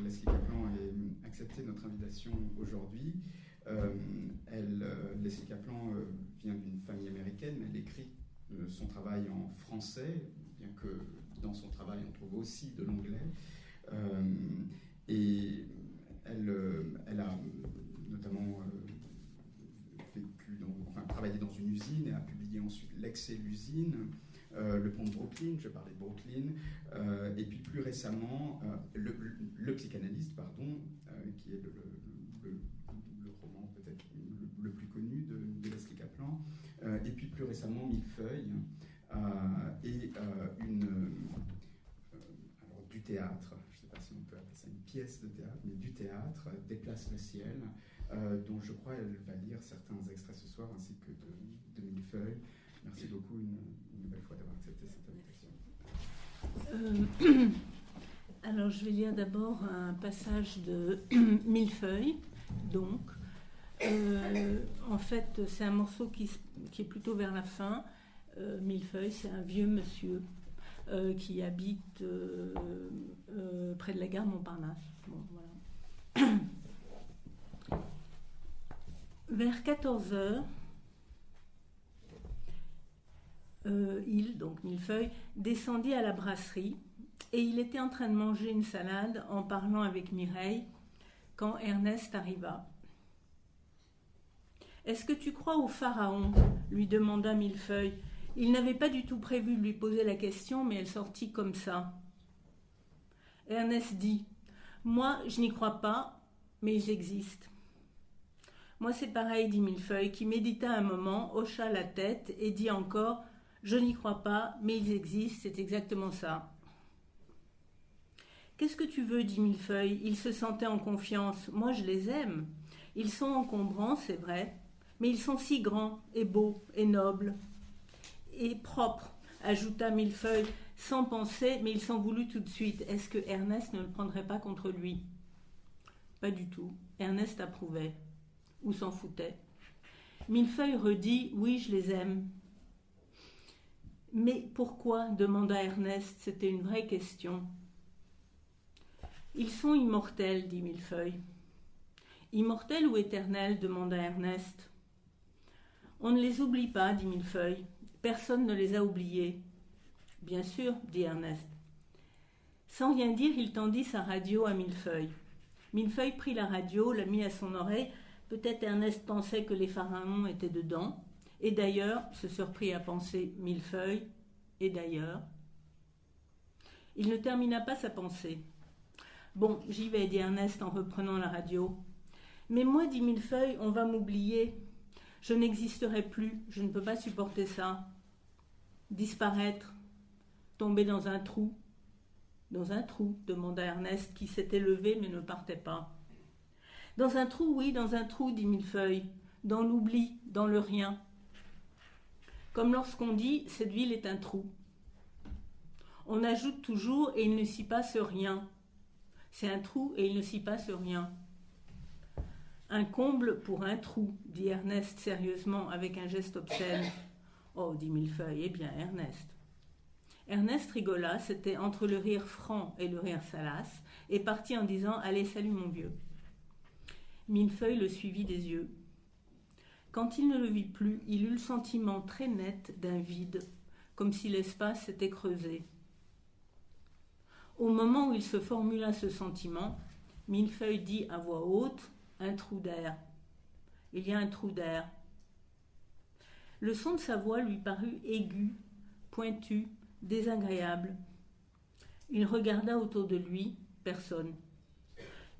Leslie Kaplan ait accepté notre invitation aujourd'hui. Leslie Kaplan vient d'une famille américaine, mais elle écrit son travail en français, bien que dans son travail on trouve aussi de l'anglais. Et elle a notamment travaillé dans une usine et a publié ensuite L'ex et l'usine, Le pont de Brooklyn, je parlais de Brooklyn, et puis plus récemment le psychanalyste, qui est le roman peut-être le plus connu de Leslie Kaplan, et puis plus récemment Millefeuille, et du théâtre, je ne sais pas si on peut appeler ça une pièce de théâtre, mais du théâtre, Déplace le ciel, dont je crois elle va lire certains extraits ce soir, ainsi que de Millefeuille. Merci beaucoup une nouvelle fois d'avoir accepté cette invitation. Alors je vais lire d'abord un passage de Millefeuille, donc. En fait, c'est un morceau qui est plutôt vers la fin. Millefeuille, c'est un vieux monsieur qui habite près de la gare Montparnasse. Bon, voilà. Vers 14h, donc Millefeuille, descendit à la brasserie et il était en train de manger une salade en parlant avec Mireille quand Ernest arriva. « Est-ce que tu crois au pharaon ?» lui demanda Millefeuille. Il n'avait pas du tout prévu de lui poser la question, mais elle sortit comme ça. Ernest dit « Moi, je n'y crois pas, mais ils existent. » « Moi, c'est pareil, dit Millefeuille, qui médita un moment, hocha la tête et dit encore « Je n'y crois pas, mais ils existent, c'est exactement ça. » « Qu'est-ce que tu veux, dit Millefeuille. Il se sentait en confiance. Moi, je les aime. Ils sont encombrants, c'est vrai, mais ils sont si grands et beaux et nobles et propres, ajouta Millefeuille, sans penser, mais il s'en voulut tout de suite. Est-ce que Ernest ne le prendrait pas contre lui ? Pas du tout. Ernest approuvait. Ou s'en foutait. Millefeuille redit « Oui, je les aime. » « Mais pourquoi ?» demanda Ernest. C'était une vraie question. « Ils sont immortels, dit Millefeuille. »« Immortels ou éternels ?» demanda Ernest. « On ne les oublie pas, dit Millefeuille. Personne ne les a oubliés. »« Bien sûr, dit Ernest. » Sans rien dire, il tendit sa radio à Millefeuille. Millefeuille prit la radio, la mit à son oreille. Peut-être Ernest pensait que les pharaons étaient dedans. Et d'ailleurs, se surprit à penser Millefeuille, et d'ailleurs. Il ne termina pas sa pensée. « Bon, j'y vais, dit Ernest en reprenant la radio. « Mais moi, dit Millefeuille, on va m'oublier. Je n'existerai plus, je ne peux pas supporter ça. Disparaître, tomber dans un trou. »« Dans un trou ?» demanda Ernest, qui s'était levé mais ne partait pas. « Dans un trou, oui, dans un trou, dit Millefeuille. Dans l'oubli, dans le rien. Comme lorsqu'on dit « cette ville est un trou ». On ajoute toujours « et il ne s'y passe rien ». C'est un trou et il ne s'y passe rien. Un comble pour un trou, dit Ernest sérieusement avec un geste obscène. Oh, dit Millefeuille, eh bien, Ernest. Ernest rigola, c'était entre le rire franc et le rire salace, et partit en disant « Allez, salut mon vieux ». Millefeuille le suivit des yeux. Quand il ne le vit plus, il eut le sentiment très net d'un vide, comme si l'espace s'était creusé. Au moment où il se formula ce sentiment, Millefeuille dit à voix haute « Un trou d'air. Il y a un trou d'air. » Le son de sa voix lui parut aigu, pointu, désagréable. Il regarda autour de lui, personne.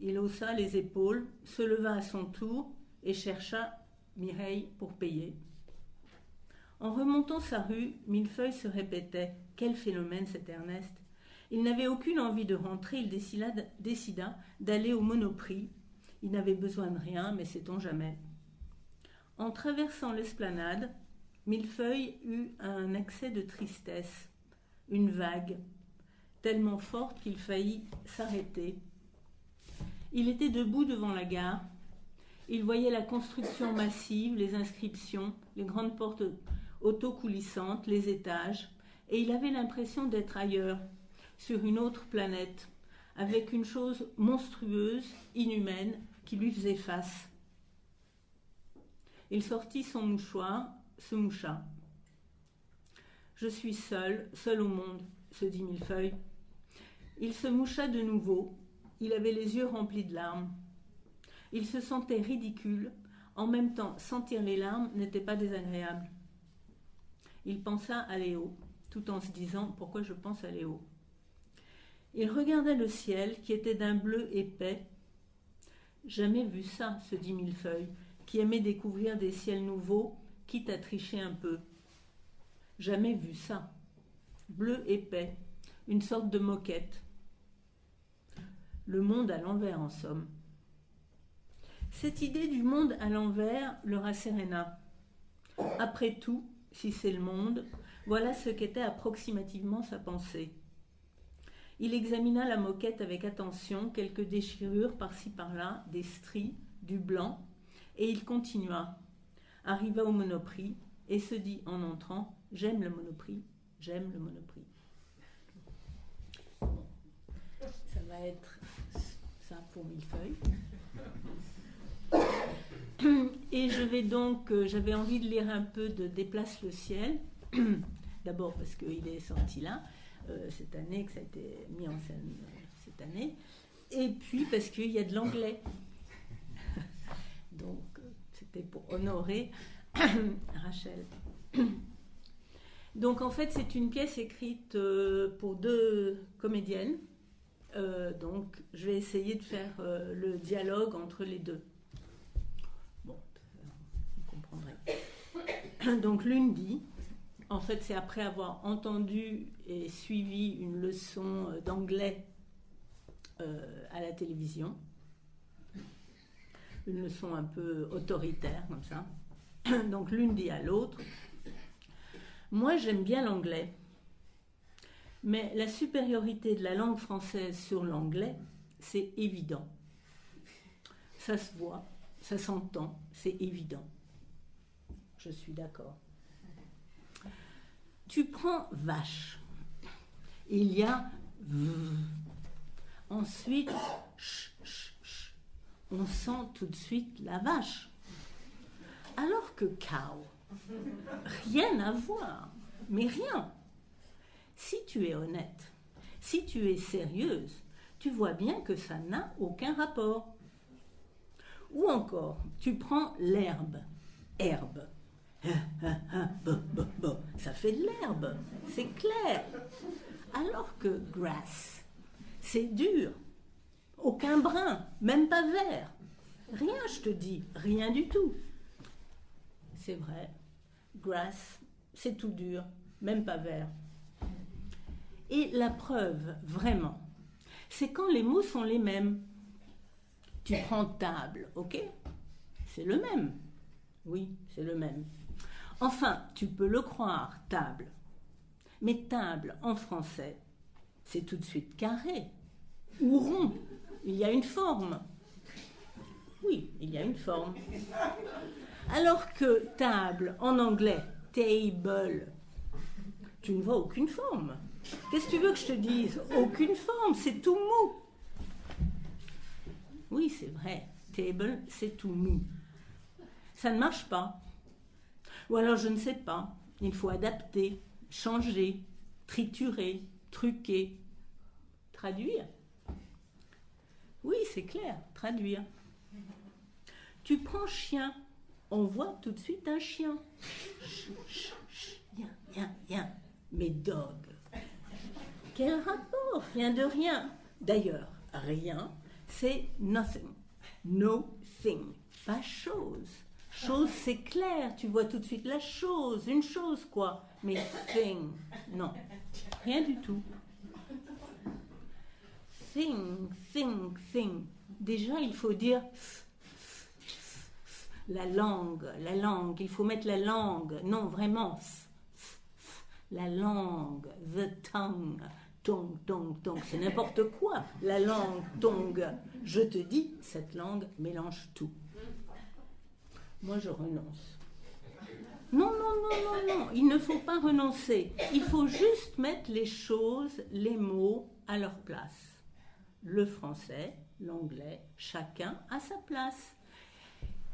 Il haussa les épaules, se leva à son tour et chercha Mireille pour payer. En remontant sa rue, Millefeuille se répétait « Quel phénomène cet Ernest !» Il n'avait aucune envie de rentrer, il décida d'aller au Monoprix. Il n'avait besoin de rien, mais sait-on jamais. En traversant l'esplanade, Millefeuille eut un accès de tristesse, une vague, tellement forte qu'il faillit s'arrêter. Il était debout devant la gare. Il voyait la construction massive, les inscriptions, les grandes portes autocoulissantes, les étages, et il avait l'impression d'être ailleurs, sur une autre planète, avec une chose monstrueuse, inhumaine, qui lui faisait face. Il sortit son mouchoir, se moucha. « Je suis seul, seul au monde, se dit Millefeuille. Il se moucha de nouveau. Il avait les yeux remplis de larmes. Il se sentait ridicule. En même temps, sentir les larmes n'était pas désagréable. Il pensa à Léo, tout en se disant « Pourquoi je pense à Léo ?» Il regardait le ciel, qui était d'un bleu épais. « Jamais vu ça, se dit Millefeuille, qui aimait découvrir des ciels nouveaux, quitte à tricher un peu. Jamais vu ça. Bleu épais, une sorte de moquette. Le monde à l'envers, en somme. » Cette idée du monde à l'envers le rasséréna. Après tout, si c'est le monde, voilà ce qu'était approximativement sa pensée. Il examina la moquette avec attention, quelques déchirures par-ci par-là, des stries, du blanc, et il continua. Arriva au Monoprix et se dit en entrant « J'aime le Monoprix, j'aime le Monoprix. » Bon, ça va être ça pour Millefeuille. Et je vais donc, j'avais envie de lire un peu de Déplace le ciel, d'abord parce qu'il est sorti là, cette année, que ça a été mis en scène cette année, et puis parce qu'il y a de l'anglais. Donc, c'était pour honorer Rachel. Donc, en fait, c'est une pièce écrite pour 2 comédiennes. Donc, je vais essayer de faire le dialogue entre les 2. Bon, vous comprendrez. Donc, l'une dit, en fait, c'est après avoir entendu et suivi une leçon d'anglais à la télévision. Une leçon un peu autoritaire, comme ça. Donc, l'une dit à l'autre, « Moi, j'aime bien l'anglais. Mais la supériorité de la langue française sur l'anglais, c'est évident. Ça se voit, ça s'entend, c'est évident. Je suis d'accord. Tu prends vache. Il y a v. Ensuite, ch, ch, ch. On sent tout de suite la vache. Alors que cow, rien à voir, mais rien. Si tu es honnête, si tu es sérieuse, tu vois bien que ça n'a aucun rapport. Ou encore, tu prends l'herbe, herbe. Ça fait de l'herbe, c'est clair. Alors que grass, c'est dur, aucun brin, même pas vert. Rien, je te dis, rien du tout. C'est vrai, grass, c'est tout dur, même pas vert. Et la preuve, vraiment, c'est quand les mots sont les mêmes. Tu prends table, ok? C'est le même. Oui, c'est le même. Enfin, tu peux le croire, table. Mais table, en français, c'est tout de suite carré ou rond. Il y a une forme. Oui, il y a une forme. Alors que table, en anglais, table, tu ne vois aucune forme. Qu'est-ce que tu veux que je te dise? Aucune forme, c'est tout mou. Oui, c'est vrai, table, c'est tout mou. Ça ne marche pas. Ou alors, je ne sais pas, il faut adapter, changer, triturer, truquer, traduire. Oui, c'est clair, traduire. Tu prends chien, on voit tout de suite un chien. Rien. Mais dog. Quel rapport? Rien de rien. D'ailleurs, rien, c'est nothing. No thing. Pas chose. Chose, c'est clair. Tu vois tout de suite la chose. Une chose, quoi. Mais thing, non. Rien du tout. Thing. Déjà, il faut dire la langue. Il faut mettre la langue. Non, vraiment. La langue. The tongue. Tongue. C'est n'importe quoi. La langue, tongue. Je te dis, cette langue mélange tout. Moi, je renonce. Non. Il ne faut pas renoncer. Il faut juste mettre les choses, les mots à leur place. le français, l'anglais, chacun à sa place.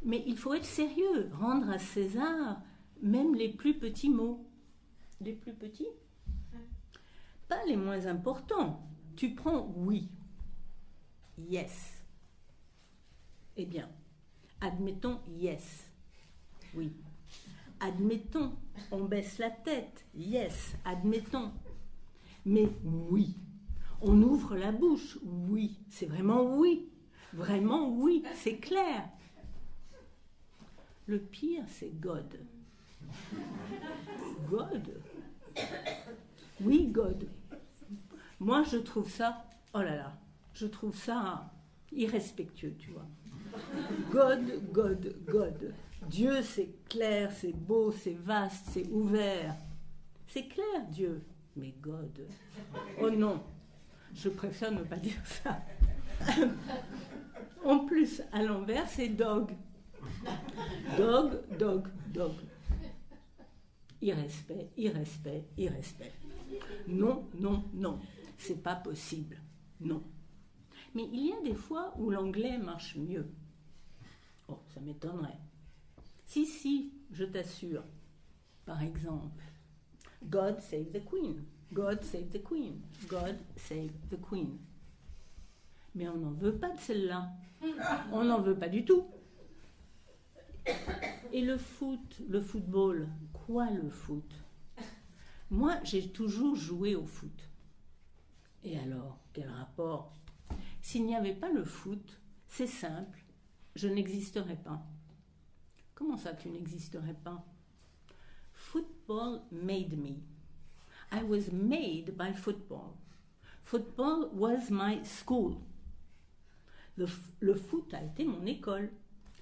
Mais il faut être sérieux, rendre à César même les plus petits mots. Les plus petits ? Pas les moins importants. Tu prends oui, yes. Eh bien, admettons yes, oui. Admettons, on baisse la tête, yes, admettons. Mais oui, on ouvre la bouche, oui, c'est vraiment oui, c'est clair. Le pire, c'est God. God. Oui, God. Moi, je trouve ça, oh là là, je trouve ça irrespectueux, tu vois. God, God, God. Dieu, c'est clair, c'est beau, c'est vaste, c'est ouvert. C'est clair, Dieu. Mais God. Oh non, je préfère ne pas dire ça. En plus, à l'envers, c'est dog. Dog, dog, dog. Irrespect, irrespect, irrespect. Non, non, non. C'est pas possible. Non. Mais il y a des fois où l'anglais marche mieux. Oh, ça m'étonnerait. Si, je t'assure. Par exemple, God save the Queen. God save the Queen. God save the Queen. Mais on n'en veut pas de celle-là. On n'en veut pas du tout. Et le football, quoi le foot ? Moi, j'ai toujours joué au foot. Et alors, quel rapport ? S'il n'y avait pas le foot, c'est simple, je n'existerais pas. Comment ça, tu n'existerais pas ? Football made me. I was made by football. Football was my school. Le foot a été mon école.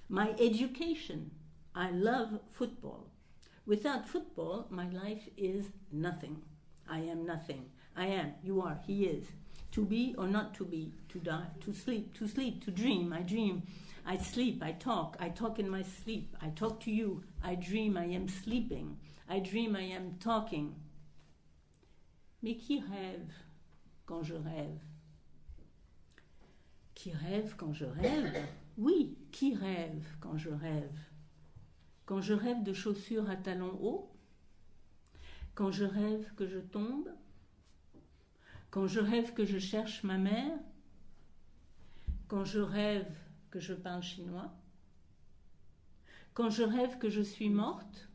My education. I love football. Without football, my life is nothing. I am nothing. I am, you are, he is. To be or not to be, to die, to sleep, to dream, I dream. I sleep, I talk in my sleep. I talk to you, I dream, I am sleeping. I dream, I am talking. Mais qui rêve quand je rêve ? Qui rêve quand je rêve ? Oui, qui rêve quand je rêve ? Quand je rêve de chaussures à talons hauts ? Quand je rêve que je tombe ? Quand je rêve que je cherche ma mère ? Quand je rêve que je parle chinois ? Quand je rêve que je suis morte ?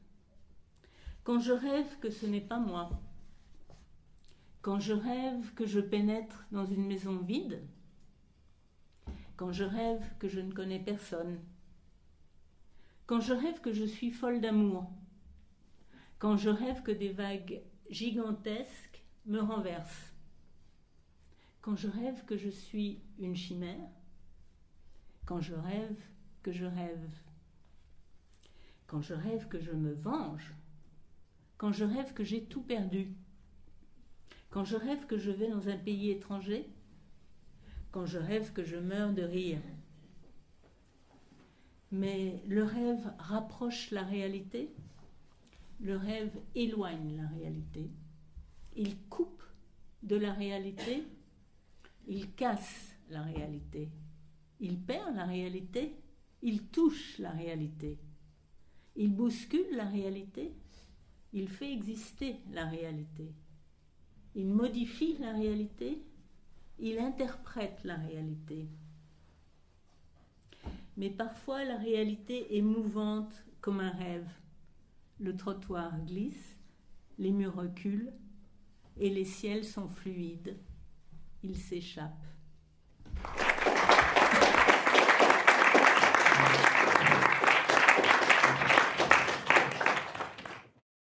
Quand je rêve que ce n'est pas moi ? Quand je rêve que je pénètre dans une maison vide ? Quand je rêve que je ne connais personne ? Quand je rêve que je suis folle d'amour ? Quand je rêve que des vagues gigantesques me renversent ? Quand je rêve que je suis une chimère ? Quand je rêve que je rêve ? Quand je rêve que je me venge ? Quand je rêve que j'ai tout perdu ? Quand je rêve que je vais dans un pays étranger ? Quand je rêve que je meurs de rire ? Mais le rêve rapproche la réalité, le rêve éloigne la réalité. Il coupe de la réalité, il casse la réalité. Il perd la réalité, il touche la réalité. Il bouscule la réalité, il fait exister la réalité. Il modifie la réalité, il interprète la réalité. Mais parfois la réalité est mouvante comme un rêve. Le trottoir glisse, les murs reculent et les ciels sont fluides. Ils s'échappent.